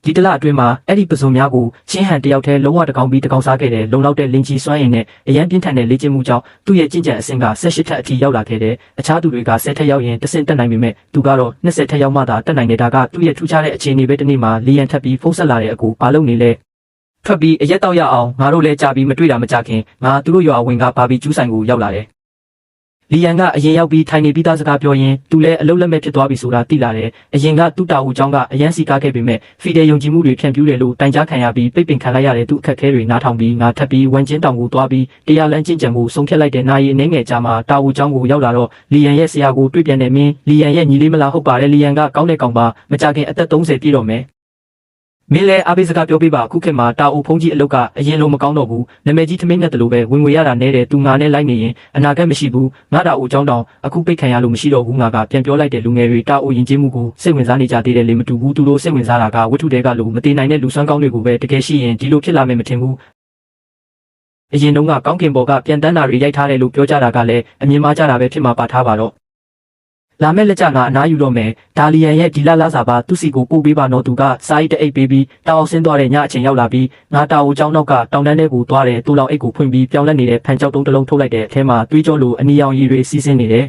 ဒီတလအတွင်းမှာအဲ့ဒီပစုံများကိုချင်းဟန်တယောက်တည်းလုံးဝတကောင်ပြီးတကောင်စားခဲ့တဲ့လုံလောက်တဲ့လင်ကြီးစွမ်းရည်နဲ့အရန်ပြင်းထန်တဲ့လေ့ကျင့်မှုကြောင့်သူ့ရဲ့ကျင့်ကြံအဆင့်က18ထက်အထိရောက်လာခဲ့တဲ့အခြားသူတွေက10ထက်ရောက်ရင်10တက်နိုင်ပေမဲ့သူကတော့20ထက်ရောက်မှသာတက်နိုင်နေတာကသူ့ရဲ့ထူးခြားတဲ့အခြေအနေပဲတစ်နေ့မှာလီယန်ထပ်ပြီးဖုန်းဆက်လာတဲ့အကူဘာလုပ်နေလဲထွက်ပြီးအရက်တောက်ရအောင်ငါတို့လည်းကြာပြီးမတွေ့တာမကြခင်ငါသူတို့ရွာဝင်ကဘာဘီကျူးဆိုင်ကိုရောက်လာတယ်လီယန်ကအရင်ရောက်ပြီးထိုင်နေပြီးသားစကားပြောရင်းသူလည်းအလုံးလက်မဲ့ဖြစ်သွားပြီဆိုတာသိလာတယ်အရင်ကသူ့တာဦးเจ้าကအရန်စီကားခဲ့ပေမဲ့ဖီတယ်ယုံကြည်မှုတွေဖြန့်ပြူးတယ်လို့တိုင်ကြားခံရပြီးပိတ်ပင်ခံလိုက်ရတဲ့သူ့အခက်အခဲတွေနားထောင်ပြီးငါထပ်ပြီးဝန်ချင်းတောင်ကိုသွားပြီးတရားလမ်းကျင့်ကြံမှုဆုံးဖြတ်လိုက်တဲ့နိုင်ရည်အနေငယ်ကြားမှာတာဦးเจ้าကိုရောက်လာတော့လီယန်ရဲ့ဆရာကိုတွေ့ပြန်တဲ့မင်းလီယန်ရဲ့ညီလေးမလားဟုတ်ပါတယ်လီယန်ကကောင်းတဲ့ကောင်ပါမကြခင်အသက်30ပြည့်တော့မယ်မင်းလည်းအားပေးစကားပြောပြပါအခုခေတ်မှာတာအိုဖုန်းကြီးအလုတ်ကအရင်လိုမကောင်းတော့ဘူးနာမည်ကြီးသမင်းနဲ့တလို့ပဲဝင်ငွေရတာနဲတယ်သူငါနဲ့လိုက်နေရင်အနာဂတ်မရှိဘူးငါတာအိုကျောင်းတောင်အခုပိတ်ခံရလို့မရှိတော့ဘူးငါကပြန်ပြောလိုက်တဲ့လူငယ်တွေတာအိုယဉ်ကျေးမှုကိုစိတ်ဝင်စားနေကြသေးတယ်လေမတူဘူးသူတို့စိတ်ဝင်စားတာကဝတ္ထုတွေကလို့မတည်နိုင်တဲ့လူစွမ်းကောင်းတွေကိုပဲတကယ်ရှိရင်ဒီလိုဖြစ်လာမယ်မထင်ဘူးအရင်တုန်းကကောင်းကင်ဘော်ကပြန်တန်းတာတွေရိုက်ထားတယ်လို့ပြောကြတာကလည်းအမြင်မှားကြတာပဲဖြစ်မှာပါထားပါတော့လာမဲ့လက်ကျငါအနားယူတော့မယ်ဒါလီယန်ရဲ့ဒီလာစာပါသူစီကိုပို့ပေးပါတော့သူကစာအိတ်တအိတ်ပေးပြီးတောင်အောင်ဆင်းသွားတဲ့ညအချိန်ရောက်လာပြီးငါတာအိုကျောင်းနောက်ကတောင်တန်းထဲကိုသွားတယ်တူလောင်အိတ်ကိုဖွင့်ပြီးပြောင်းလဲနေတဲ့ဖန်ကြောက်တုံးတစ်လုံးထုတ်လိုက်တဲ့အထဲမှာတွေးကြောလိုအနီရောင်ရည်တွေစီးဆင်းနေတယ်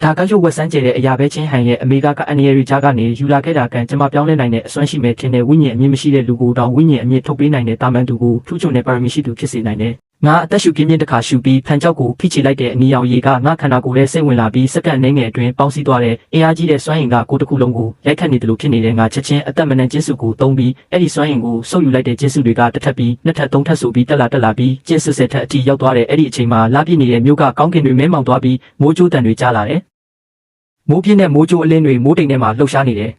ဒါကရုပ်ဝက်ဆန်းကျဲတဲ့အရာပဲချင်းဟန်ရဲ့အမေကအန်နီယရီကြားကနေယူလာခဲ့တာကကျွန်မပြောင်းလဲနိုင်တဲ့အစွမ်းရှိမဲ့ထင်တဲ့ဝိညာဉ်အမြင့်မရှိတဲ့လူကိုတောင်ဝိညာဉ်အမြင့်ထုတ်ပေးနိုင်တဲ့တာမန်သူကိုထူးချွန်တဲ့ပါရမီရှိသူဖြစ်စေနိုင်တယ်ငါအသက်ရှူပြင်းပြင်းတစ်ခါရှူပြီးဖန်ကြောက်ကိုဖိချေလိုက်တဲ့အနီရောင်ရေကငါခန္ဓာကိုယ်ရဲ့စိတ်ဝင်လာပြီးစက္ကန့်နှဲငယ်အတွင်းပေါင်းစည်းသွားတဲ့အင်အားကြီးတဲ့စွမ်းအင်ကကိုယ်တစ်ခုလုံးကိုရိုက်ခတ်နေတယ်လို့ဖြစ်နေတဲ့ငါချက်ချင်းအသက်မနှံကျင်းစုကိုသုံးပြီးအဲ့ဒီစွမ်းအင်ကိုဆုပ်ယူလိုက်တဲ့ကျင်းစုတွေကတစ်ထပ်ပြီးနှစ်ထပ်သုံးထပ်ဆိုပြီးတက်လာပြီးကျင်းစစ်ထက်အထိရောက်သွားတဲ့အဲ့ဒီအချိန်မှာလာပြည့်နေတဲ့မြို့ကကောင်းကင်တွေမဲမောင်သွားပြီးမိုးကြိုးတန်တွေကြားလာတယ်မိုးပြင်းတဲ့မိုးကြိုးအလင်းတွေမိုးတိမ်ထဲမှာလှုပ်ရှားနေတယ်